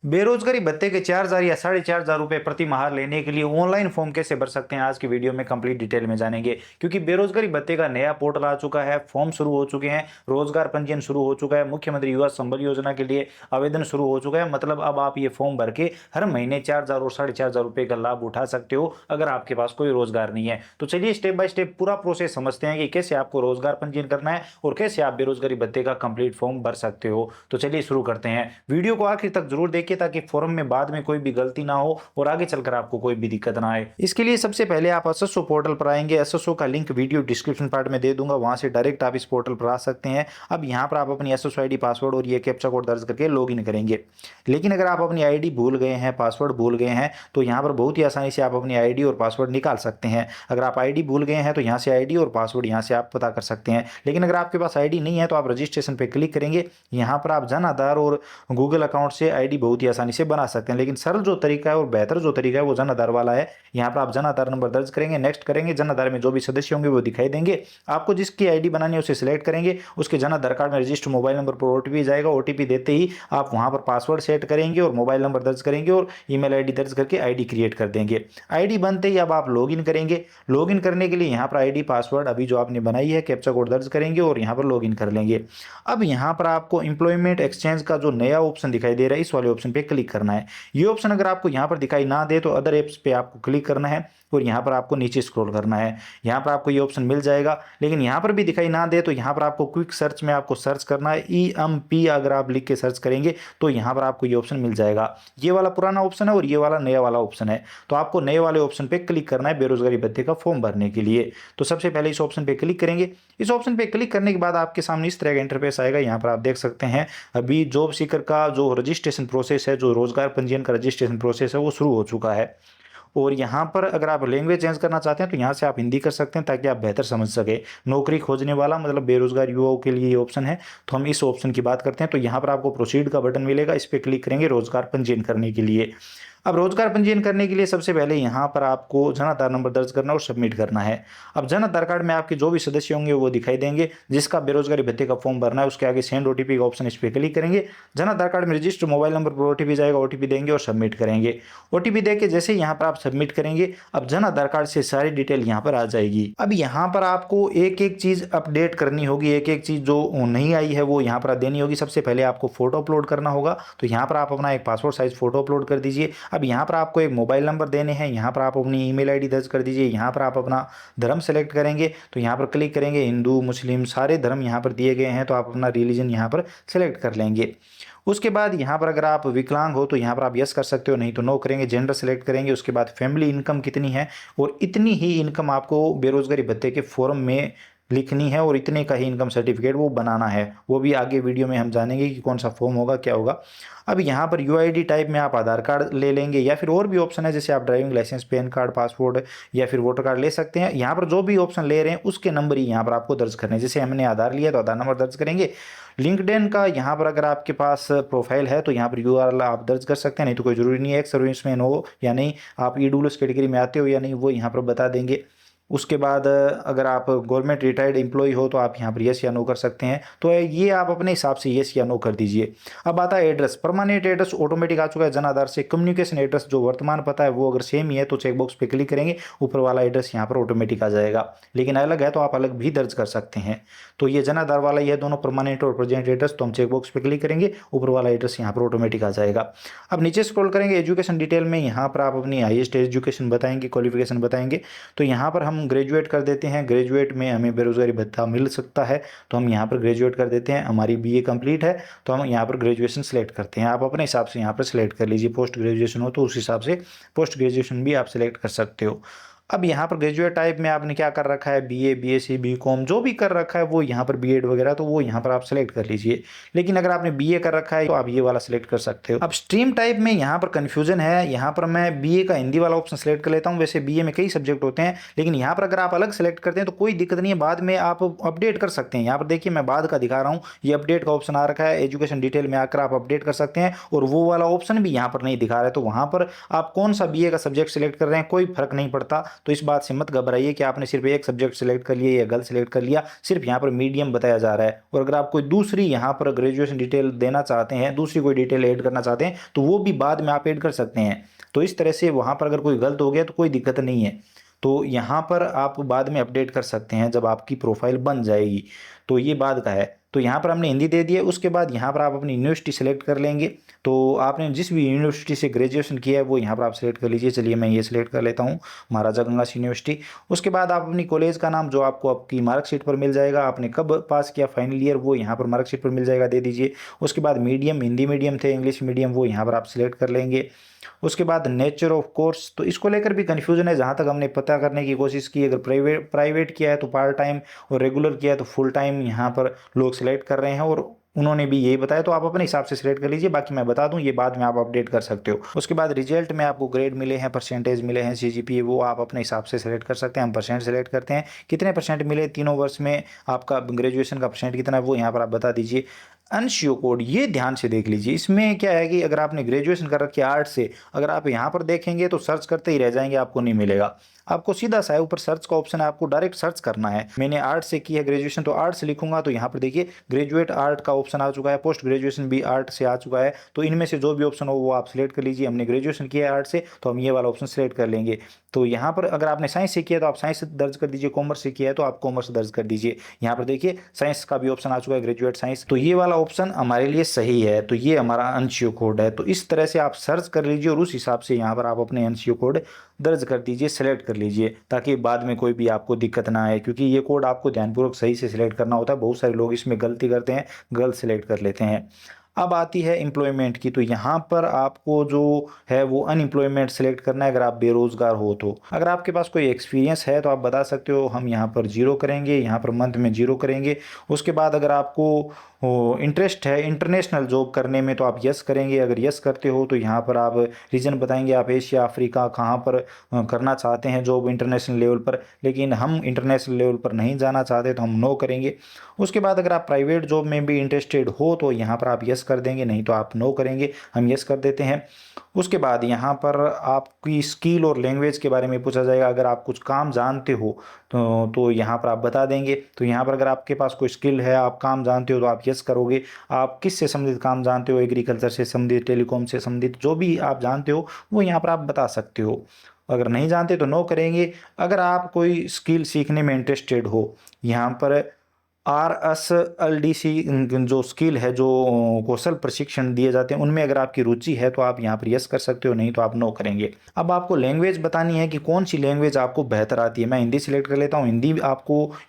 बेरोजगारी भत्ते के 4,000 या 4,500 रुपए प्रति माह लेने के लिए ऑनलाइन फॉर्म कैसे भर सकते हैं, आज की वीडियो में कंप्लीट डिटेल में जानेंगे। क्योंकि बेरोजगारी भत्ते का नया पोर्टल आ चुका है, फॉर्म शुरू हो चुके हैं, रोजगार पंजीयन शुरू हो चुका है, मुख्यमंत्री युवा संबल योजना के लिए आवेदन शुरू हो चुका है। मतलब अब आप ये फॉर्म भर के हर महीने 4,000 और 4,500 रुपए का लाभ उठा सकते हो अगर आपके पास कोई रोजगार नहीं है। तो चलिए स्टेप बाय स्टेप पूरा प्रोसेस समझते हैं कि कैसे आपको रोजगार पंजीयन करना है और कैसे आप बेरोजगारी भत्ते का कंप्लीट फॉर्म भर सकते हो। तो चलिए शुरू करते हैं। वीडियो को आखिर तक जरूर देखिए ताकि फॉर्म में बाद में कोई भी गलती ना हो और आगे चलकर आपको कोई भी दिक्कत ना आए। इसके लिए सबसे पहले आप एसएसओ पोर्टल पर आएंगे। एसएसओ का लिंक वीडियो डिस्क्रिप्शन पार्ट में दे दूंगा, वहां से डायरेक्ट आप इस पोर्टल पर आ सकते हैं। अब यहाँ पर आप अपनी एसएसओ आईडी, पासवर्ड और ये कैप्चा कोड दर्ज करके लॉगिन करेंगे। लेकिन अगर आप अपनी आईडी भूल गए हैं, पासवर्ड भूल गए हैं, तो यहाँ पर बहुत ही आसानी से आप अपनी आईडी और पासवर्ड निकाल सकते हैं। अगर आप आईडी भूल गए हैं तो यहाँ से आईडी और पासवर्ड यहाँ से आप पता कर सकते हैं। लेकिन अगर आपके पास आईडी नहीं है तो आप रजिस्ट्रेशन पे क्लिक करेंगे। यहाँ पर आप जन आधार और गूगल अकाउंट से आईडी बहुत ही आसानी से बना सकते हैं। लेकिन सरल जो तरीका है और बेहतर जो तरीका है वो जन आधार वाला है। यहाँ पर आप जन आधार नंबर दर्ज करेंगे, नेक्स्ट करेंगे, जन आधार में जो भी सदस्य होंगे वो दिखाई देंगे। आपको जिसकी आईडी बनानी है उसे सिलेक्ट करेंगे, उसके जन आधार कार्ड में रजिस्टर मोबाइल नंबर पर ओटीपी जाएगा। ओटीपी देते ही आप वहां पर पासवर्ड सेट करेंगे और मोबाइल नंबर दर्ज करेंगे और ईमेल आईडी दर्ज करके आईडी क्रिएट कर देंगे। आईडी बनते ही अब आप लॉगिन करेंगे। लॉगिन करने के लिए यहाँ पर आईडी, पासवर्ड अभी जो आपने बनाई है, कैप्चा कोड दर्ज करेंगे और यहाँ पर लॉगिन कर लेंगे। अब यहाँ पर आपको एम्प्लॉयमेंट एक्सचेंज का जो नया ऑप्शन दिखाई दे रहा है, इस वाले ऑप्शन पे क्लिक करना है। ये ऑप्शन अगर आपको यहाँ पर दिखाई ना दे तो अदर एप्स पे आपको क्लिक करना है और यहाँ पर आपको नीचे स्क्रॉल करना है। यहाँ पर आपको ये ऑप्शन मिल जाएगा। लेकिन यहाँ पर भी दिखाई ना दे तो यहाँ पर आपको क्विक सर्च में आपको सर्च करना है EMP। अगर आप लिख के सर्च करेंगे तो यहाँ पर आपको ये ऑप्शन मिल जाएगा। ये वाला पुराना ऑप्शन है और ये वाला नया वाला ऑप्शन है। तो आपको नए वाले ऑप्शन पे क्लिक करना है बेरोजगारी भत्ते का फॉर्म भरने के लिए। तो सबसे पहले इस ऑप्शन पे क्लिक करेंगे। इस ऑप्शन पे क्लिक करने के बाद आपके सामने इस तरह का इंटरफेस आएगा। यहाँ पर आप देख सकते हैं अभी जॉब सीकर का जो रजिस्ट्रेशन प्रोसेस है, जो रोजगार पंजीयन का रजिस्ट्रेशन प्रोसेस है, वो शुरू हो चुका है। और यहाँ पर अगर आप लैंग्वेज चेंज करना चाहते हैं तो यहाँ से आप हिंदी कर सकते हैं ताकि आप बेहतर समझ सके। नौकरी खोजने वाला मतलब बेरोजगार युवाओं के लिए ये ऑप्शन है। तो हम इस ऑप्शन की बात करते हैं। तो यहाँ पर आपको प्रोसीड का बटन मिलेगा, इस पर क्लिक करेंगे रोजगार पंजीयन करने के लिए। अब रोजगार पंजीयन करने के लिए सबसे पहले यहाँ पर आपको जन आधार नंबर दर्ज करना और सबमिट करना है। अब जन आधार कार्ड में आपके जो भी सदस्य होंगे वो दिखाई देंगे। जिसका बेरोजगारी भत्ते का फॉर्म भरना है उसके आगे सेंड ओटीपी का ऑप्शन, इस पर क्लिक करेंगे। जन आधार कार्ड में रजिस्टर मोबाइल नंबर पर ओटीपी जाएगा, ओटीपी देंगे और सबमिट करेंगे। ओटीपी देके जैसे यहाँ पर आप सबमिट करेंगे, अब जन आधार कार्ड से सारी डिटेल यहाँ पर आ जाएगी। अब यहाँ पर आपको एक एक चीज अपडेट करनी होगी, एक एक चीज जो नहीं आई है वो यहाँ पर देनी होगी। सबसे पहले आपको फोटो अपलोड करना होगा। तो यहाँ पर आप अपना एक पासपोर्ट साइज फोटो अपलोड कर दीजिए। अब यहाँ पर आपको एक मोबाइल नंबर देने हैं, यहाँ पर आप अपनी ईमेल आईडी दर्ज कर दीजिए। यहाँ पर आप अपना धर्म सेलेक्ट करेंगे। तो यहाँ पर क्लिक करेंगे, हिंदू मुस्लिम सारे धर्म यहाँ पर दिए गए हैं। तो आप अपना रिलीजन यहाँ पर सेलेक्ट कर लेंगे। उसके बाद यहाँ पर अगर आप विकलांग हो तो यहाँ पर आप यस कर सकते हो, नहीं तो नो करेंगे। जेंडर सेलेक्ट करेंगे। उसके बाद फैमिली इनकम कितनी है और इतनी ही इनकम आपको बेरोजगारी भत्ते के फॉर्म में लिखनी है और इतने का ही इनकम सर्टिफिकेट वो बनाना है। वो भी आगे वीडियो में हम जानेंगे कि कौन सा फॉर्म होगा, क्या होगा। अब यहाँ पर यूआईडी टाइप में आप आधार कार्ड ले लेंगे या फिर और भी ऑप्शन है जैसे आप driving licence, PAN card, passport या फिर वोटर कार्ड ले सकते हैं। यहाँ पर जो भी ऑप्शन ले रहे हैं उसके नंबर ही यहाँ पर आपको दर्ज करने हैं। जैसे हमने आधार लिया तो आधार नंबर दर्ज करेंगे। लिंक्डइन का यहाँ पर अगर आपके पास प्रोफाइल है तो यहाँ पर यूआरएल आप दर्ज कर सकते हैं, नहीं तो कोई जरूरी नहीं है। एक सर्विसमैन हो या नहीं, आप ईडब्ल्यूएस कैटेगरी में आते हो या नहीं, वो यहाँ पर बता देंगे। उसके बाद अगर आप गवर्नमेंट रिटायर्ड एम्प्लॉय हो तो आप यहाँ पर यस या नो कर सकते हैं। तो ये आप अपने हिसाब से यस या नो कर दीजिए। अब आता है एड्रेस। परमानेंट एड्रेस ऑटोमेटिक आ चुका है जन आधार से। कम्युनिकेशन एड्रेस जो वर्तमान पता है वो अगर सेम ही है तो चेकबॉक्स पे क्लिक करेंगे, ऊपर वाला एड्रेस यहाँ पर ऑटोमेटिक आ जाएगा। लेकिन अलग है तो आप अलग भी दर्ज कर सकते हैं। तो ये जन आधार वाला, ये दोनों परमानेंट और प्रेजेंट एड्रेस। तो हम चेकबॉक्स पे क्लिक करेंगे, ऊपर वाला एड्रेस यहाँ पर ऑटोमेटिक आ जाएगा। अब नीचे स्क्रॉल करेंगे, एजुकेशन डिटेल में यहाँ पर आप अपनी हाईएस्ट एजुकेशन बताएंगे, क्वालिफिकेशन बताएंगे। तो यहाँ पर हम ग्रेजुएट कर देते हैं। ग्रेजुएट में हमें बेरोजगारी भत्ता मिल सकता है तो हम यहाँ पर ग्रेजुएट कर देते हैं। हमारी बीए कंप्लीट है तो हम यहाँ पर ग्रेजुएशन सेलेक्ट करते हैं। आप अपने हिसाब से यहाँ पर सेलेक्ट कर लीजिए। पोस्ट ग्रेजुएशन हो तो उस हिसाब से पोस्ट ग्रेजुएशन भी आप सेलेक्ट कर सकते हो। अब यहाँ पर ग्रेजुएट टाइप में आपने क्या कर रखा है, बीए, बीएससी, बीकॉम जो भी कर रखा है वो यहाँ पर बीएड वगैरह, तो वो यहाँ पर आप सेलेक्ट कर लीजिए। लेकिन अगर आपने बीए कर रखा है तो आप ये वाला सेलेक्ट कर सकते हो। अब स्ट्रीम टाइप में यहाँ पर कन्फ्यूजन है। यहाँ पर मैं बीए का हिंदी वाला ऑप्शन सेलेक्ट कर लेता हूँ। वैसे बीए में कई सब्जेक्ट होते हैं, लेकिन यहाँ पर अगर आप अलग सेलेक्ट करते हैं तो कोई दिक्कत नहीं है, बाद में आप अपडेट कर सकते हैं। यहाँ पर देखिए मैं बाद का दिखा रहा हूँ, ये अपडेट का ऑप्शन आ रखा है। एजुकेशन डिटेल में आकर आप अपडेट कर सकते हैं और वो वाला ऑप्शन भी यहाँ पर नहीं दिखा रहा है। तो वहाँ पर आप कौन सा बीए का सब्जेक्ट सेलेक्ट कर रहे हैं कोई फर्क नहीं पड़ता। तो इस बात से मत घबराइए कि आपने सिर्फ एक सब्जेक्ट सेलेक्ट कर लिया या गलत सेलेक्ट कर लिया, सिर्फ यहाँ पर मीडियम बताया जा रहा है। और अगर आप कोई दूसरी यहाँ पर ग्रेजुएशन डिटेल देना चाहते हैं, दूसरी कोई डिटेल ऐड करना चाहते हैं, तो वो भी बाद में आप ऐड कर सकते हैं। तो इस तरह से वहाँ पर अगर कोई गलत हो गया तो कोई दिक्कत नहीं है, तो यहाँ पर आप बाद में अपडेट कर सकते हैं जब आपकी प्रोफाइल बन जाएगी। तो ये बाद का है। तो यहाँ पर हमने हिंदी दे दिया, उसके बाद यहाँ पर आप अपनी यूनिवर्सिटी सेलेक्ट कर लेंगे। तो आपने जिस भी यूनिवर्सिटी से ग्रेजुएशन किया है वो यहाँ पर आप सेलेक्ट कर लीजिए। चलिए मैं ये सिलेक्ट कर लेता हूँ, महाराजा गंगा यूनिवर्सिटी। उसके बाद आप अपनी कॉलेज का नाम जो आपको आपकी मार्कशीट पर मिल जाएगा, आपने कब पास किया फाइनल ईयर, वो यहाँ पर मार्कशीट पर मिल जाएगा, दे दीजिए। उसके बाद मीडियम हिंदी मीडियम थे, इंग्लिश मीडियम, वो यहाँ पर आप सिलेक्ट कर लेंगे। उसके बाद नेचर ऑफ कोर्स, तो इसको लेकर भी कन्फ्यूजन है जहाँ तक हमने पता करने की कोशिश की। अगर प्राइवेट किया है तो पार्ट टाइम, और रेगुलर किया है तो फुल टाइम यहाँ पर लोग सिलेक्ट कर रहे हैं, और उन्होंने भी यही बताया। तो आप अपने हिसाब से सिलेक्ट कर लीजिए, बाकी मैं बता दूं ये बाद में आप अपडेट कर सकते हो। उसके बाद रिजल्ट में आपको ग्रेड मिले हैं, परसेंटेज मिले हैं, सीजीपीए, वो आप अपने हिसाब से सिलेक्ट कर सकते हैं। हम परसेंट सेलेक्ट करते हैं, कितने परसेंट मिले तीनों वर्ष में, आपका ग्रेजुएशन का परसेंट कितना है वो यहाँ पर आप बता दीजिए। अनशियो कोड, ये ध्यान से देख लीजिए। इसमें क्या है कि अगर आपने ग्रेजुएशन कर रखी है आर्ट से, अगर आप यहाँ पर देखेंगे तो सर्च करते ही रह जाएंगे, आपको नहीं मिलेगा। आपको सीधा सा है, ऊपर सर्च का ऑप्शन है, आपको डायरेक्ट सर्च करना है। मैंने आर्ट से की है ग्रेजुएशन, तो आर्ट से लिखूंगा तो यहाँ पर देखिए ग्रेजुएट आर्ट का ऑप्शन आ चुका है, पोस्ट ग्रेजुएशन भी आर्ट से आ चुका है। तो इनमें से जो भी ऑप्शन हो वो आप सिलेक्ट कर लीजिए। हमने ग्रेजुएशन किया है आर्ट से, तो हम ये वाला ऑप्शन सिलेक्ट कर लेंगे। तो यहाँ पर अगर आपने साइंस से किया तो आप साइंस दर्ज कर दीजिए, कॉमर्स से किया है तो आप कॉमर्स दर्ज कर दीजिए। यहाँ पर देखिए साइंस का भी ऑप्शन आ चुका है, ग्रेजुएट साइंस, तो ये वाला ऑप्शन हमारे लिए सही है। तो ये हमारा एनसीओ कोड है। तो इस तरह से आप सर्च कर लीजिए और उस हिसाब से यहाँ पर आप अपने एनसीओ कोड दर्ज कर दीजिए, सेलेक्ट कर लीजिए, ताकि बाद में कोई भी आपको दिक्कत ना आए। क्योंकि ये कोड आपको ध्यानपूर्वक सही से सिलेक्ट करना होता है। बहुत सारे लोग इसमें गलती करते हैं, गलत सिलेक्ट कर लेते हैं। अब आती है एम्प्लॉयमेंट की, तो यहाँ पर आपको जो है वो अनएम्प्लॉयमेंट सेलेक्ट करना है। अगर आप बेरोजगार हो तो, अगर आपके पास कोई एक्सपीरियंस है तो आप बता सकते हो, हम यहाँ पर 0 करेंगे, यहाँ पर मंथ में 0 करेंगे। उसके बाद अगर आपको इंटरेस्ट है इंटरनेशनल जॉब करने में तो आप यस करेंगे। अगर यस करते हो तो यहाँ पर आप रीजन बताएंगे, आप एशिया अफ्रीका कहाँ पर करना चाहते हैं जॉब इंटरनेशनल लेवल पर, लेकिन हम इंटरनेशनल लेवल पर नहीं जाना चाहते तो हम नो करेंगे। उसके बाद अगर आप प्राइवेट जॉब में भी इंटरेस्टेड हो तो यहाँ पर आप यस कर देंगे, नहीं तो आप नो करेंगे, हम यस कर देते हैं। उसके बाद यहाँ पर आपकी स्किल और लैंग्वेज के बारे में पूछा जाएगा। अगर आप कुछ काम जानते हो तो यहाँ पर आप बता देंगे। तो यहाँ पर अगर आपके पास कोई स्किल है, आप काम जानते हो, तो आप यस करोगे। आप किस से संबंधित काम जानते हो, एग्रीकल्चर से संबंधित, टेलीकॉम से संबंधित, जो भी आप जानते हो वो यहाँ पर आप बता सकते हो। अगर नहीं जानते तो नो करेंगे। अगर आप कोई स्किल सीखने में इंटरेस्टेड हो, यहाँ पर RSLDC जो स्किल है, जो कौशल प्रशिक्षण दिए जाते हैं, उनमें अगर आपकी रुचि है तो आप यहाँ पर यस कर सकते हो, नहीं तो आप नो करेंगे। अब आपको लैंग्वेज बतानी है कि कौन सी लैंग्वेज आपको बेहतर आती है। मैं हिंदी सिलेक्ट कर लेता हूँ।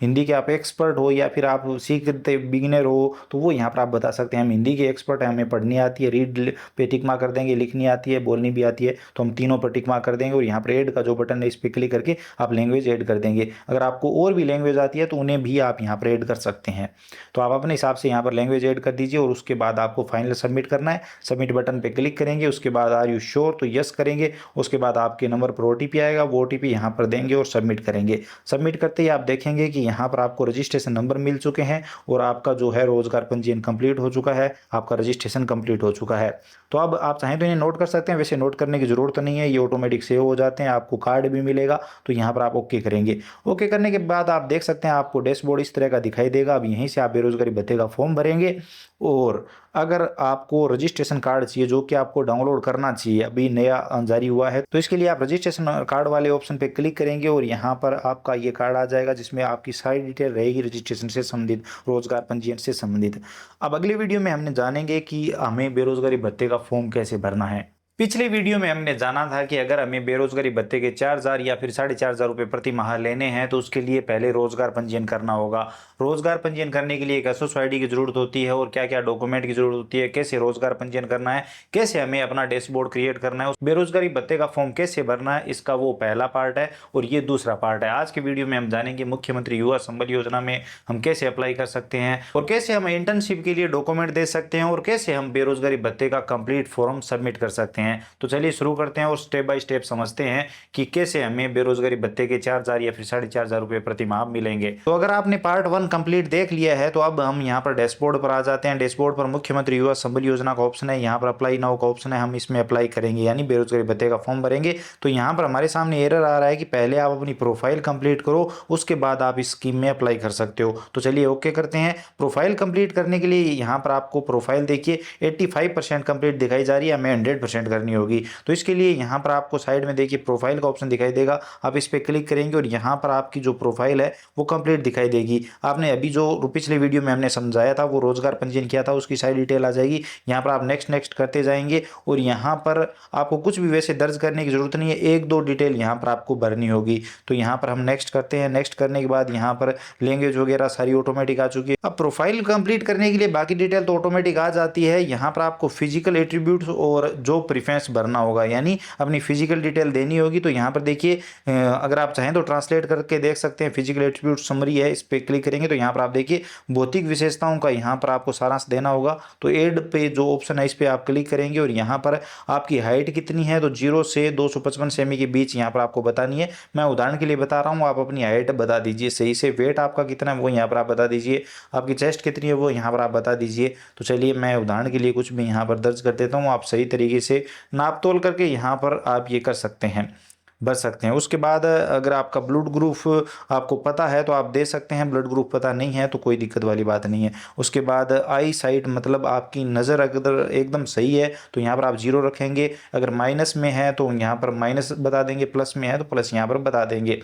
हिंदी के आप एक्सपर्ट हो या फिर आप सीखते बिगिनर हो, तो वो यहाँ पर आप बता सकते हैं हम हिंदी के एक्सपर्ट हैं, हमें पढ़नी आती है, रीड पे टिक मार्क कर देंगे, लिखनी आती है, बोलनी भी आती है, तो हम तीनों पर टिक मार्क कर देंगे। और यहाँ पर ऐड का जो बटन है इस पर क्लिक करके आप लैंग्वेज ऐड कर देंगे। अगर आपको और भी लैंग्वेज आती है तो उन्हें भी आप यहाँ पर ऐड कर सकते हैं। तो आप अपने हिसाब से यहाँ पर लैंग्वेज ऐड कर दीजिए और उसके बाद आपको फाइनल सबमिट करना है। सबमिट बटन पे क्लिक करेंगे, उसके बाद आर यू श्योर, तो यस करेंगे। उसके बाद आपके नंबर पर OTP आएगा, वो OTP यहाँ पर देंगे और सबमिट करेंगे। सबमिट करते ही आप देखेंगे कि यहाँ पर आपको रजिस्ट्रेशन नंबर मिल चुके हैं और आपका जो है रोजगार पंजीयन कंप्लीट हो चुका है, आपका रजिस्ट्रेशन कंप्लीट हो चुका है। तो अब आप चाहें तो इन्हें नोट कर सकते हैं, वैसे नोट करने की जरूरत नहीं है, ये ऑटोमेटिक सेव हो जाते हैं। आपको कार्ड भी मिलेगा, तो यहाँ पर आप ओके करेंगे। ओके करने के बाद आप देख सकते हैं आपको डैशबोर्ड इस तरह का दिखाई देगा। अब यहीं से आप बेरोजगारी भत्ते का फॉर्म भरेंगे। और अगर आपको रजिस्ट्रेशन कार्ड चाहिए, जो कि आपको डाउनलोड करना चाहिए, अभी नया जारी हुआ है, तो इसके लिए आप रजिस्ट्रेशन कार्ड वाले ऑप्शन पे क्लिक करेंगे और यहाँ पर आपका ये कार्ड आ जाएगा, जिसमें आपकी सारी डिटेल रहेगी रजिस्ट्रेशन से संबंधित, रोजगार पंजीयन से संबंधित। अब अगले वीडियो में हमने जानेंगे कि हमें बेरोजगारी भत्ते का फॉर्म कैसे भरना है। पिछले वीडियो में हमने जाना था कि अगर हमें बेरोजगारी भत्ते के 4,000 या फिर 4,500 रुपये प्रति माह लेने हैं तो उसके लिए पहले रोजगार पंजीयन करना होगा। रोजगार पंजीयन करने के लिए एक SSO ID की जरूरत होती है और क्या क्या डॉक्यूमेंट की जरूरत होती है, कैसे रोजगार पंजीयन करना है, कैसे हमें अपना डैशबोर्ड क्रिएट करना है, उस बेरोजगारी भत्ते का फॉर्म कैसे भरना है, इसका वो पहला पार्ट है और ये दूसरा पार्ट है। आज के वीडियो में हम जानेंगे मुख्यमंत्री युवा संबल योजना में हम कैसे अप्लाई कर सकते हैं और कैसे हम इंटर्नशिप के लिए डॉक्यूमेंट दे सकते हैं और कैसे हम बेरोजगारी भत्ते का कंप्लीट फॉर्म सबमिट कर सकते हैं। हैं। तो चलिए शुरू करते हैं और स्टेप बाय स्टेप समझते हैं कि कैसे हमें बेरोजगारी भत्ते के 4,000 या फिर 4,500 रुपये प्रति माह मिलेंगे। तो अगर आपने पार्ट 1 कंप्लीट देख लिया है तो अब हम यहाँ पर डैशबोर्ड पर आ जाते हैं। डैशबोर्ड पर मुख्यमंत्री युवा संबल योजना का ऑप्शन है, यहाँ पर अप्लाई नाउ का ऑप्शन है, हम इसमें अप्लाई करेंगे यानी बेरोजगारी भत्ते का फॉर्म भरेंगे। तो यहाँ पर हमारे सामने एरर आ रहा है कि पहले आप अपनी प्रोफाइल कंप्लीट करो, उसके बाद आप इस स्कीम में अप्लाई कर सकते हो। तो चलिए ओके करते हैं। प्रोफाइल कंप्लीट करने के लिए यहाँ पर आपको प्रोफाइल देखिए 85% कंप्लीट दिखाई जा रही है, हमें 100% करनी होगी। तो इसके लिए यहाँ पर आपको साइड में देखिए प्रोफाइल का ऑप्शन दिखाई देगा, आप इस पर क्लिक करेंगे और यहाँ पर आपकी जो प्रोफाइल है वो कंप्लीट दिखाई देगी। आपने अभी जो पिछले वीडियो में हमने समझाया था वो रोजगार पंजीयन किया था, उसकी सारी डिटेल आ जाएगी। यहाँ पर आप नेक्स्ट नेक्स्ट करते जाएंगे और यहाँ पर आपको कुछ भी वैसे दर्ज करने की जरूरत नहीं है, एक दो डिटेल यहाँ पर आपको भरनी होगी। तो यहाँ पर हम नेक्स्ट करते हैं। नेक्स्ट करने के बाद यहाँ पर लैंग्वेज वगैरह सारी ऑटोमेटिक आ चुकी है। अब प्रोफाइल कंप्लीट करने के लिए बाकी डिटेल तो ऑटोमेटिक आ जाती है। यहाँ पर आपको फिजिकल एट्रीब्यूट्स और जॉब प्रेफरेंस भरना होगा, यानी अपनी फिजिकल डिटेल देनी होगी। तो यहाँ पर देखिए अगर आप चाहें तो ट्रांसलेट करके देख सकते हैं। फिजिकल एट्रीब्यूट समरी है, इस पर क्लिक करेंगे तो यहाँ पर आप देखिए भौतिक विशेषताओं का यहाँ पर आपको सारांश देना होगा। तो एड पे जो ऑप्शन है इस पर आप क्लिक करेंगे और यहाँ पर आपकी हाइट कितनी है तो 0 से 255 सेमी के बीच यहाँ पर आपको बतानी है। मैं उदाहरण के लिए बता रहा हूँ, आप अपनी हाइट बता दीजिए सही से। वेट आपका कितना है वो यहाँ पर आप बता दीजिए। आपकी चेस्ट कितनी है वो यहाँ पर आप बता दीजिए। तो चलिए मैं उदाहरण के लिए कुछ भी यहाँ पर दर्ज कर देता हूँ, आप सही तरीके से नाप तोल करके यहाँ पर आप ये कर सकते हैं, बच सकते हैं। उसके बाद अगर आपका ब्लड ग्रुप आपको पता है तो आप दे सकते हैं, ब्लड ग्रुप पता नहीं है तो कोई दिक्कत वाली बात नहीं है। उसके बाद आई साइट मतलब आपकी नज़र अगर एकदम सही है तो यहाँ पर आप 0 रखेंगे, अगर माइनस में है तो यहाँ पर माइनस बता देंगे, प्लस में है तो प्लस यहाँ पर बता देंगे।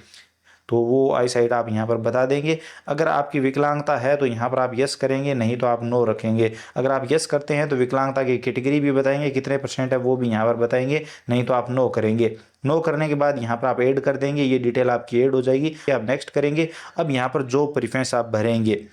तो वो आई साइट आप यहाँ पर बता देंगे। अगर आपकी विकलांगता है तो यहाँ पर आप यस करेंगे, नहीं तो आप नो रखेंगे। अगर आप यस करते हैं तो विकलांगता की कैटेगरी भी बताएंगे, कितने % है वो भी यहाँ पर बताएंगे, नहीं तो आप नो करेंगे। नो करने के बाद यहाँ पर आप ऐड कर देंगे, ये डिटेल आपकी ऐड हो जाएगी। आप नेक्स्ट करेंगे। अब यहाँ पर जॉब प्रेफरेंस आप भरेंगे।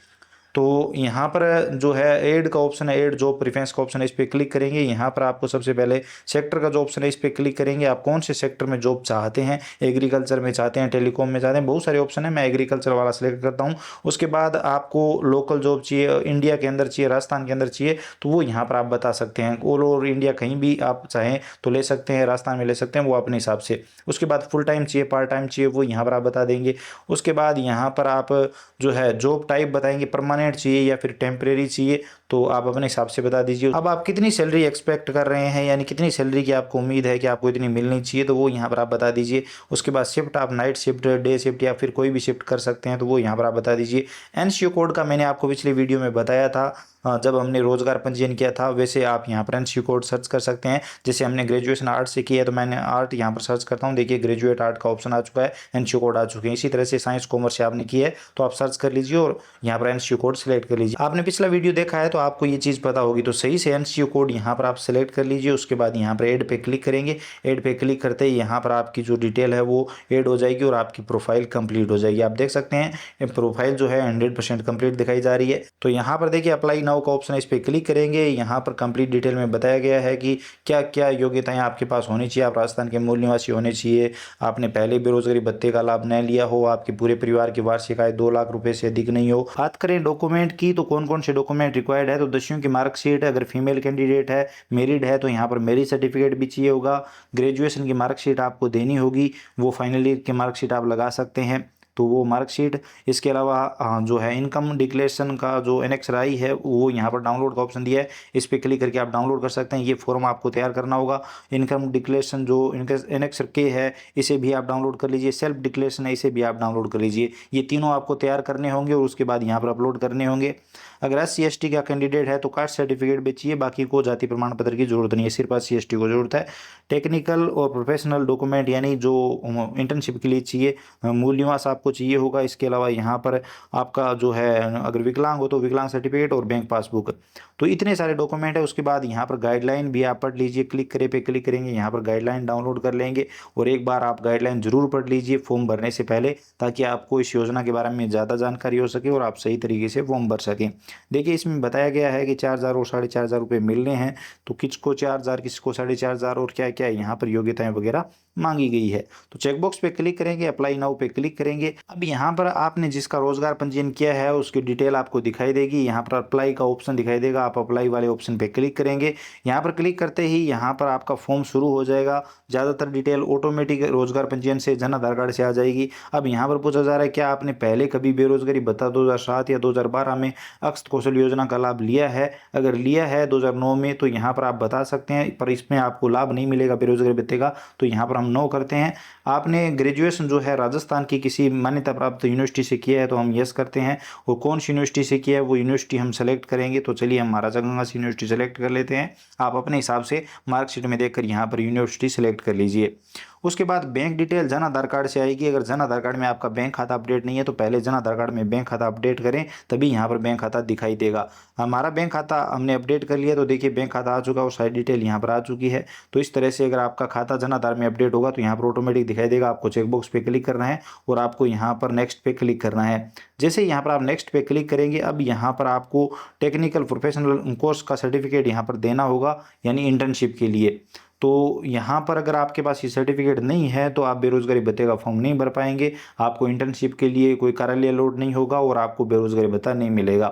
तो यहाँ पर जो है ऐड का ऑप्शन है, ऐड जॉब प्रेफरेंस का ऑप्शन है, इस पर क्लिक करेंगे। यहाँ पर आपको सबसे पहले सेक्टर का जो ऑप्शन है इस पर क्लिक करेंगे। आप कौन से सेक्टर में जॉब चाहते हैं, एग्रीकल्चर में चाहते हैं, टेलीकॉम में चाहते हैं, बहुत सारे ऑप्शन है, मैं एग्रीकल्चर वाला सिलेक्ट करता हूँ। उसके बाद आपको लोकल जॉब चाहिए, इंडिया के अंदर चाहिए, राजस्थान के अंदर चाहिए, तो वो यहाँ पर आप बता सकते हैं। ऑल ओवर इंडिया कहीं भी आप चाहें तो ले सकते हैं, राजस्थान में ले सकते हैं, वो अपने हिसाब से। उसके बाद फुल टाइम चाहिए, पार्ट टाइम चाहिए, वो यहाँ पर आप बता देंगे। उसके बाद यहाँ पर आप जो है जॉब टाइप बताएंगे, परमानेंट चाहिए या फिर टेम्परेरी चाहिए, तो आप अपने हिसाब से बता दीजिए। अब आप कितनी सैलरी एक्सपेक्ट कर रहे हैं, यानी कितनी सैलरी की आपको उम्मीद है कि आपको इतनी मिलनी चाहिए, तो वो यहाँ पर आप बता दीजिए। उसके बाद शिफ्ट आप नाइट शिफ्ट, डे शिफ्ट या फिर कोई भी शिफ्ट कर सकते हैं, तो वो यहाँ पर आप बता दीजिए। एनसीओ कोड का मैंने आपको पिछले वीडियो में बताया था, जब हमने रोजगार पंजीयन किया था, वैसे आप यहाँ पर एनसीओ कोड सर्च कर सकते हैं। जैसे हमने ग्रेजुएशन आर्ट से किया है तो मैंने आर्ट यहाँ पर सर्च करता हूँ, देखिए ग्रेजुएट आर्ट का ऑप्शन आ चुका है, एनसीओ कोड आ चुके हैं। इसी तरह से साइंस कॉमर्स से आपने किया है तो आप सर्च कर लीजिए और यहाँ पर एनसीओ कोड सिलेक्ट कर लीजिए। आपने पिछला वीडियो देखा है तो आपको ये चीज़ पता होगी, तो सही से एनसीओ कोड यहाँ पर आप सिलेक्ट कर लीजिए। उसके बाद यहाँ पर ऐड पे क्लिक करेंगे। ऐड पे क्लिक करते ही यहाँ पर आपकी जो डिटेल है वो ऐड हो जाएगी और आपकी प्रोफाइल कंप्लीट हो जाएगी। आप देख सकते हैं प्रोफाइल जो है 100% कंप्लीट दिखाई जा रही है। तो यहाँ पर देखिए अप्लाई नाउ का ऑप्शन है, इस पर क्लिक करेंगे। यहाँ पर कंप्लीट डिटेल में बताया गया है कि क्या क्या योग्यताएं आपके पास होनी चाहिए। आप राजस्थान के मूल निवासी होने चाहिए, आपने पहले बेरोजगारी भत्ते का लाभ न लिया हो, आपके पूरे परिवार की वार्षिक आय 2 लाख रुपए से अधिक नहीं हो। बात करें डॉक्यूमेंट की तो कौन कौन से डॉक्यूमेंट रिक्वायर्ड है, तो 10वीं की मार्कशीट, अगर फीमेल कैंडिडेट है, मैरिड है तो यहाँ पर मैरिज सर्टिफिकेट भी चाहिए होगा। ग्रेजुएशन की मार्कशीट आपको देनी होगी, वो फाइनल ईयर की मार्कशीट आप लगा सकते हैं, तो वो मार्कशीट। इसके अलावा जो है इनकम डिक्लेरेशन का जो एनेक्स राई है वो यहाँ पर डाउनलोड का ऑप्शन दिया है, इस पर क्लिक करके आप डाउनलोड कर सकते हैं। ये फॉर्म आपको तैयार करना होगा। इनकम डिक्लेरेशन जो एनेक्स के है इसे भी आप डाउनलोड कर लीजिए। सेल्फ डिक्लेरेशन है इसे भी आप डाउनलोड कर लीजिए। ये तीनों आपको तैयार करने होंगे और उसके बाद यहाँ पर अपलोड करने होंगे। अगर SC/ST का कैंडिडेट है तो कास्ट सर्टिफिकेट भी चाहिए, बाकी को जाति प्रमाण पत्र की जरूरत नहीं है, सिर्फ SC/ST को जरूरत है। टेक्निकल और प्रोफेशनल डॉक्यूमेंट यानी जो इंटर्नशिप के लिए चाहिए, मूल निवास आपको चाहिए होगा। इसके अलावा यहाँ पर आपका जो है अगर विकलांग हो तो विकलांग सर्टिफिकेट और बैंक पासबुक, तो इतने सारे डॉक्यूमेंट है। उसके बाद यहाँ पर गाइडलाइन भी आप पढ़ लीजिए। क्लिक करे पे क्लिक करेंगे, यहाँ पर गाइडलाइन डाउनलोड कर लेंगे और एक बार आप गाइडलाइन जरूर पढ़ लीजिए फॉर्म भरने से पहले, ताकि आपको इस योजना के बारे में ज़्यादा जानकारी हो सके और आप सही तरीके से फॉर्म भर सकें। देखिए इसमें बताया गया है कि 4,000 और 4,500 रुपये मिलने हैं, तो किसको 4,000 किसको 4,500 और क्या क्या यहाँ पर योग्यताएं वगैरह मांगी गई है। तो चेकबॉक्स पे क्लिक करेंगे, अप्लाई नाउ पे क्लिक करेंगे। अब यहाँ पर आपने जिसका रोजगार पंजीयन किया है उसकी डिटेल आपको दिखाई देगी। यहाँ पर अप्लाई का ऑप्शन दिखाई देगा, आप अप्लाई वाले ऑप्शन पे क्लिक करेंगे। यहाँ पर क्लिक करते ही यहाँ पर आपका फॉर्म शुरू हो जाएगा। ज़्यादातर डिटेल ऑटोमेटिक रोजगार पंजीयन से जन आधार कार्ड से आ जाएगी। अब यहाँ पर पूछा जा रहा है क्या आपने पहले कभी बेरोजगारी भत्ता 2007 या 2012 में अक्षत कौशल योजना का लाभ लिया है? अगर लिया है 2009 में तो यहाँ पर आप बता सकते हैं, पर इसमें आपको लाभ नहीं मिलेगा बेरोजगारी भत्ते का, तो यहाँ पर हम नो करते हैं। आपने ग्रेजुएशन जो है राजस्थान की किसी मान्यता प्राप्त यूनिवर्सिटी से किया है तो हम यस करते हैं। और कौन सी यूनिवर्सिटी से किया है वो यूनिवर्सिटी हम सेलेक्ट करेंगे। तो चलिए हम महाराजा गंगा से यूनिवर्सिटी सेलेक्ट कर लेते हैं। आप अपने हिसाब से मार्कशीट में देखकर यहाँ पर यूनिवर्सिटी सेलेक्ट कर लीजिए। उसके बाद bank detail Jan Aadhaar card से आएगी। अगर जन आधार कार्ड में आपका बैंक खाता अपडेट नहीं है तो पहले जन आधार कार्ड में बैंक खाता अपडेट करें, तभी यहाँ पर बैंक खाता दिखाई देगा। हमारा बैंक खाता हमने अपडेट कर लिया तो देखिए बैंक खाता आ चुका और सारी डिटेल यहाँ पर आ चुकी है। तो इस तरह से अगर आपका खाता जन आधार में अपडेट होगा तो यहाँ पर ऑटोमेटिक दिखाई देगा। आपको चेकबॉक्स पे क्लिक करना है और आपको यहाँ पर नेक्स्ट पे क्लिक करना है। जैसे यहाँ पर आप नेक्स्ट पे क्लिक करेंगे, अब यहाँ पर आपको टेक्निकल प्रोफेशनल कोर्स का सर्टिफिकेट यहाँ पर देना होगा, यानी इंटर्नशिप के लिए। तो यहाँ पर अगर आपके पास ये सर्टिफिकेट नहीं है तो आप बेरोजगारी भत्ते का फॉर्म नहीं भर पाएंगे, आपको इंटर्नशिप के लिए कोई कार्यालय लोड नहीं होगा और आपको बेरोजगारी भत्ता नहीं मिलेगा।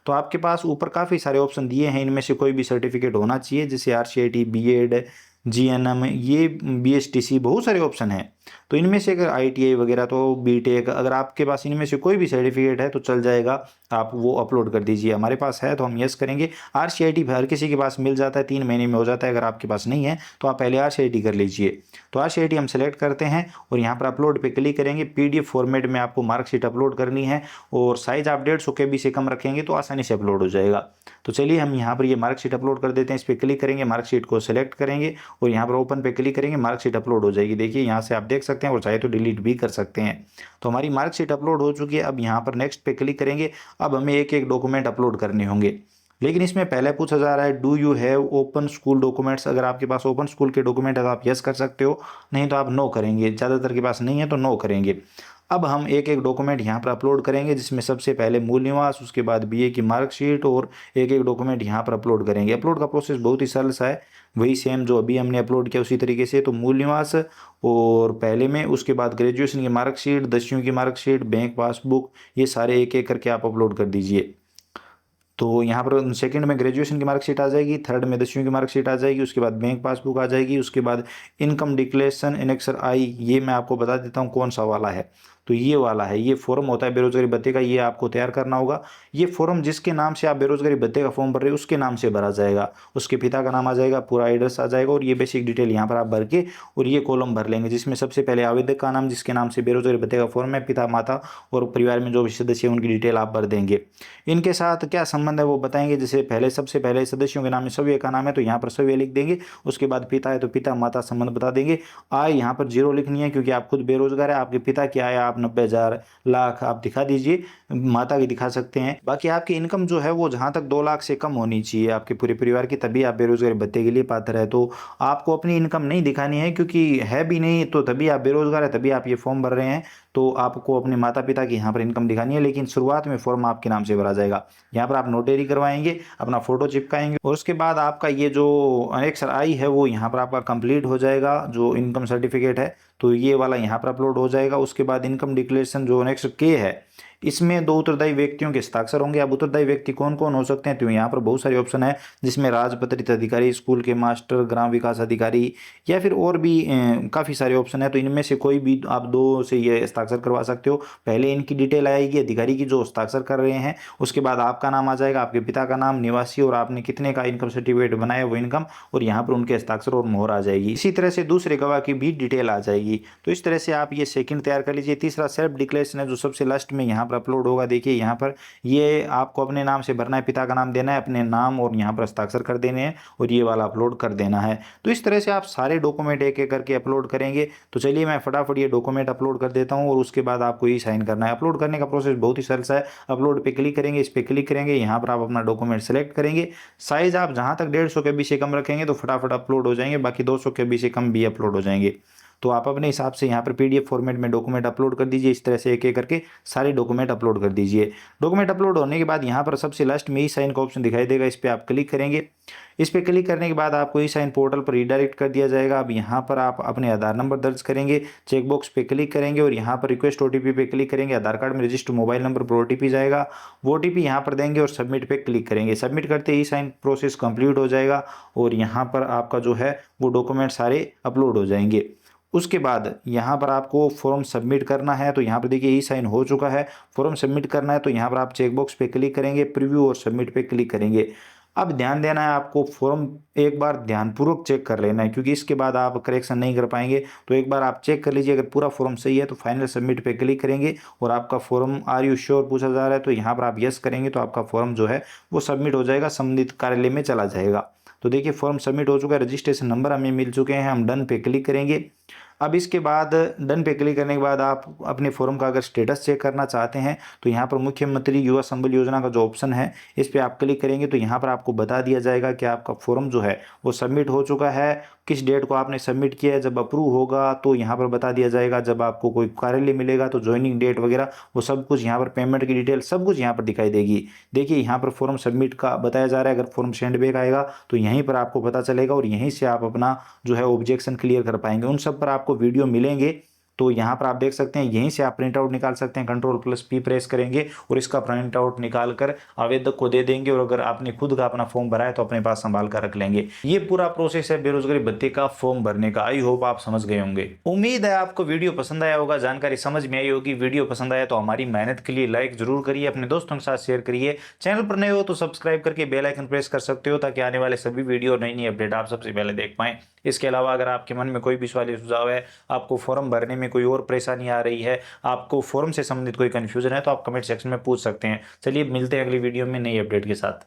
तो आपके पास ऊपर काफ़ी सारे ऑप्शन दिए हैं, इनमें से कोई भी सर्टिफिकेट होना चाहिए, जैसे RCIT, BEd, GNM, ये BSTC, बहुत सारे ऑप्शन हैं। तो इनमें से अगर ITI वगैरह, तो BTech, अगर आपके पास इनमें से कोई भी सर्टिफिकेट है तो चल जाएगा, आप वो अपलोड कर दीजिए। हमारे पास है तो हम यस करेंगे। RCIT हर किसी के पास मिल जाता है, 3 महीने में हो जाता है। अगर आपके पास नहीं है तो आप पहले RCIT कर लीजिए। तो RCIT हम सेलेक्ट करते हैं और यहाँ पर अपलोड पे क्लिक करेंगे। PDF फॉर्मेट में आपको मार्कशीट अपलोड करनी है और साइज आप 150 KB से कम रखेंगे तो आसानी से अपलोड हो जाएगा। तो चलिए हम यहाँ पर ये मार्कशीट अपलोड कर देते हैं। इस पर क्लिक करेंगे, मार्कशीट को सिलेक्ट करेंगे और यहाँ पर ओपन पे क्लिक करेंगे, मार्कशीट अपलोड हो जाएगी। देखिए यहाँ से आप देख सकते हैं और चाहे तो डिलीट भी कर सकते हैं। तो हमारी मार्कशीट अपलोड हो चुकी है। अब यहाँ पर नेक्स्ट पे क्लिक करेंगे। अब हमें एक एक डॉक्यूमेंट अपलोड करने होंगे, लेकिन इसमें पहले पूछा जा रहा है do you have open school documents. अगर आपके पास ओपन स्कूल के डॉक्यूमेंट है तो आप यस कर सकते हो, नहीं तो आप नो करेंगे। ज़्यादातर के पास नहीं है तो नो करेंगे। अब हम एक एक डॉक्यूमेंट यहाँ पर अपलोड करेंगे, जिसमें सबसे पहले मूल निवास, उसके बाद BA की मार्कशीट और एक एक डॉक्यूमेंट यहाँ पर अपलोड करेंगे। अपलोड का प्रोसेस बहुत ही सरल सा है, वही सेम जो अभी हमने अपलोड किया उसी तरीके से। तो मूल निवास और पहले में, उसके बाद ग्रेजुएशन की मार्कशीट, 10वीं की मार्कशीट, बैंक पासबुक, ये सारे एक एक करके आप अपलोड कर दीजिए। तो यहाँ पर सेकंड में ग्रेजुएशन की मार्कशीट आ जाएगी, थर्ड में 10वीं की मार्कशीट आ जाएगी, उसके बाद बैंक पासबुक आ जाएगी, उसके बाद इनकम डिक्लेरेशन एनेक्सर I, ये मैं आपको बता देता हूँ कौन सा वाला है। तो ये वाला है, ये फॉर्म होता है बेरोजगारी भत्ते का, ये आपको तैयार करना होगा। ये फॉर्म जिसके नाम से आप बेरोजगारी भत्ते का फॉर्म भर रहे हो उसके नाम से भरा जाएगा, उसके पिता का नाम आ जाएगा, पूरा एड्रेस आ जाएगा और ये बेसिक डिटेल यहाँ पर आप भर के और ये कॉलम भर लेंगे, जिसमें सबसे पहले आवेदक का नाम, जिसके नाम से बेरोजगारी भत्ते का फॉर्म है, पिता माता और परिवार में जो भी सदस्य है उनकी डिटेल आप भर देंगे। इनके साथ क्या संबंध है वो बताएंगे। जैसे पहले सबसे पहले सदस्यों के नाम में सव्य का नाम है तो यहाँ पर सव्य लिख देंगे। उसके बाद पिता है तो पिता माता संबंध बता देंगे। आय यहाँ पर 0 लिखनी है क्योंकि आप खुद बेरोजगार है। आपके पिता की आय आप 90,000 लाख आप दिखा दीजिए, माता की दिखा सकते हैं। बाकी आपकी इनकम जो है वो जहाँ तक 2 लाख से कम होनी चाहिए आपके पूरे परिवार की, तभी आप बेरोजगारी भत्ते के लिए पात्र है। तो आपको अपनी इनकम नहीं दिखानी है क्योंकि है भी नहीं, तो तभी आप बेरोजगार है, तभी आप ये फॉर्म भर रहे हैं। तो आपको अपने माता पिता की यहाँ पर इनकम दिखानी है, लेकिन शुरुआत में फॉर्म आपके नाम से भरा जाएगा। यहाँ पर आप नोटरी करवाएंगे, अपना फोटो चिपकाएंगे और उसके बाद आपका ये जो एनेक्सर I है वो यहाँ पर आपका कंप्लीट हो जाएगा, जो इनकम सर्टिफिकेट है तो ये वाला यहाँ पर अपलोड हो जाएगा। उसके बाद इनकम डिक्लेरेशन जो एनेक्सर K है, इसमें 2 उत्तरदायी व्यक्तियों के हस्ताक्षर होंगे। अब उत्तरदायी व्यक्ति कौन कौन हो सकते हैं, तो यहाँ पर बहुत सारे ऑप्शन है, जिसमें राजपत्रित अधिकारी, स्कूल के मास्टर, ग्राम विकास अधिकारी या फिर और भी काफ़ी सारे ऑप्शन है। तो इनमें से कोई भी आप 2 से ये हस्ताक्षर करवा सकते हो। पहले इनकी डिटेल आएगी अधिकारी की जो हस्ताक्षर कर रहे हैं, उसके बाद आपका नाम आ जाएगा, आपके पिता का नाम, निवासी और आपने कितने का इनकम सर्टिफिकेट बनाया वो इनकम, और यहाँ पर उनके हस्ताक्षर और मोहर आ जाएगी। इसी तरह से दूसरे गवाह की भी डिटेल आ जाएगी। तो इस तरह से आप ये सेकंड तैयार कर लीजिए। तीसरा सेल्फ डिक्लेरेशन है जो सबसे लास्ट में यहाँ पर अपलोड होगा। देखिए यहाँ पर ये आपको अपने नाम से भरना है, पिता का नाम देना है, अपने नाम और यहाँ पर हस्ताक्षर कर देने हैं और ये वाला अपलोड कर देना है। तो इस तरह से आप सारे डॉक्यूमेंट एक एक करके अपलोड करेंगे। तो चलिए मैं फटाफट ये डॉक्यूमेंट अपलोड कर देता हूँ और उसके बाद आपको ये साइन करना है। अपलोड करने का प्रोसेस बहुत ही सरल सा है। अपलोड पे क्लिक करेंगे, इस पर क्लिक करेंगे, यहाँ पर आप अपना डॉक्यूमेंट सेलेक्ट करेंगे। साइज आप जहाँ तक 150 KB से कम रखेंगे तो फटाफट अपलोड हो जाएंगे, बाकी 200 KB से कम भी अपलोड हो जाएंगे। तो आप अपने हिसाब से यहाँ पर PDF फॉर्मेट में डॉक्यूमेंट अपलोड कर दीजिए। इस तरह से एक एक करके सारे डॉक्यूमेंट अपलोड कर दीजिए। डॉक्यूमेंट अपलोड होने के बाद यहाँ पर सबसे लास्ट में ई साइन का ऑप्शन दिखाई देगा, इस पर आप क्लिक करेंगे। इस पर क्लिक करने के बाद आपको ई साइन पोर्टल पर रीडायरेक्ट कर दिया जाएगा। अब यहाँ पर आप अपने आधार नंबर दर्ज करेंगे, चेकबॉक्स पे क्लिक करेंगे और यहाँ पर रिक्वेस्ट OTP पे क्लिक करेंगे। आधार कार्ड में रजिस्टर्ड मोबाइल नंबर पर OTP जाएगा, वो OTP यहाँ पर देंगे और सबमिट पे क्लिक करेंगे। सबमिट करते ही साइन प्रोसेस कंप्लीट हो जाएगा और यहाँ पर आपका जो है वो डॉक्यूमेंट सारे अपलोड हो जाएंगे। उसके बाद यहाँ पर आपको फॉर्म सबमिट करना है, तो यहाँ पर देखिए ई साइन हो चुका है। फॉर्म सबमिट करना है तो यहाँ पर आप चेकबॉक्स पे क्लिक करेंगे, प्रीव्यू और सबमिट पे क्लिक करेंगे। अब ध्यान देना है आपको, फॉर्म एक बार ध्यानपूर्वक चेक कर लेना है, क्योंकि इसके बाद आप करेक्शन नहीं कर पाएंगे। तो एक बार आप चेक कर लीजिए, अगर पूरा फॉर्म सही है तो फाइनल सबमिट पे क्लिक करेंगे और आपका फॉर्म आर यू श्योर पूछा जा रहा है, तो यहाँ पर आप यस करेंगे तो आपका फॉर्म जो है वो सबमिट हो जाएगा, संबंधित कार्यालय में चला जाएगा। तो देखिए फॉर्म सबमिट हो चुका है, रजिस्ट्रेशन नंबर हमें मिल चुके हैं, हम डन पे क्लिक करेंगे। अब इसके बाद डन पे क्लिक करने के बाद आप अपने फॉर्म का अगर स्टेटस चेक करना चाहते हैं तो यहाँ पर मुख्यमंत्री युवा संबल योजना का जो ऑप्शन है इस पर आप क्लिक करेंगे तो यहाँ पर आपको बता दिया जाएगा कि आपका फॉर्म जो है वो सबमिट हो चुका है, किस डेट को आपने सबमिट किया है। जब अप्रूव होगा तो यहाँ पर बता दिया जाएगा, जब आपको कोई कार्यालय मिलेगा तो ज्वाइनिंग डेट वगैरह वो सब कुछ यहाँ पर, पेमेंट की डिटेल सब कुछ यहाँ पर दिखाई देगी। देखिए यहाँ पर फॉर्म सबमिट का बताया जा रहा है, अगर फॉर्म सेंड बैक आएगा तो यहीं पर आपको पता चलेगा और यहीं से आप अपना जो है ऑब्जेक्शन क्लियर कर पाएंगे। उन सब पर आपको वीडियो मिलेंगे, तो यहाँ पर आप देख सकते हैं, यहीं से आप प्रिंट आउट निकाल सकते हैं। Ctrl+P प्रेस करेंगे और इसका प्रिंट आउट निकाल कर आवेदक को दे देंगे और अगर आपने खुद का अपना फॉर्म भरा है तो अपने पास संभाल कर रख लेंगे। ये पूरा प्रोसेस है बेरोजगारी भत्ते का फॉर्म भरने का। आई होप आप समझ गए होंगे। उम्मीद है आपको वीडियो पसंद आया होगा, जानकारी समझ में आई होगी। वीडियो पसंद आया तो हमारी मेहनत के लिए लाइक जरूर करिए, अपने दोस्तों के साथ शेयर करिए। चैनल पर नए हो तो सब्सक्राइब करके बेल आइकन प्रेस कर सकते हो, ताकि आने वाले सभी वीडियो और नई नई अपडेट आप सबसे पहले देख पाएं। इसके अलावा अगर आपके मन में कोई भी सवाल या सुझाव है, आपको फॉर्म भरने में कोई और परेशानी आ रही है, आपको फॉर्म से संबंधित कोई कंफ्यूजन है, तो आप कमेंट सेक्शन में पूछ सकते हैं। चलिए मिलते हैं अगली वीडियो में नई अपडेट के साथ।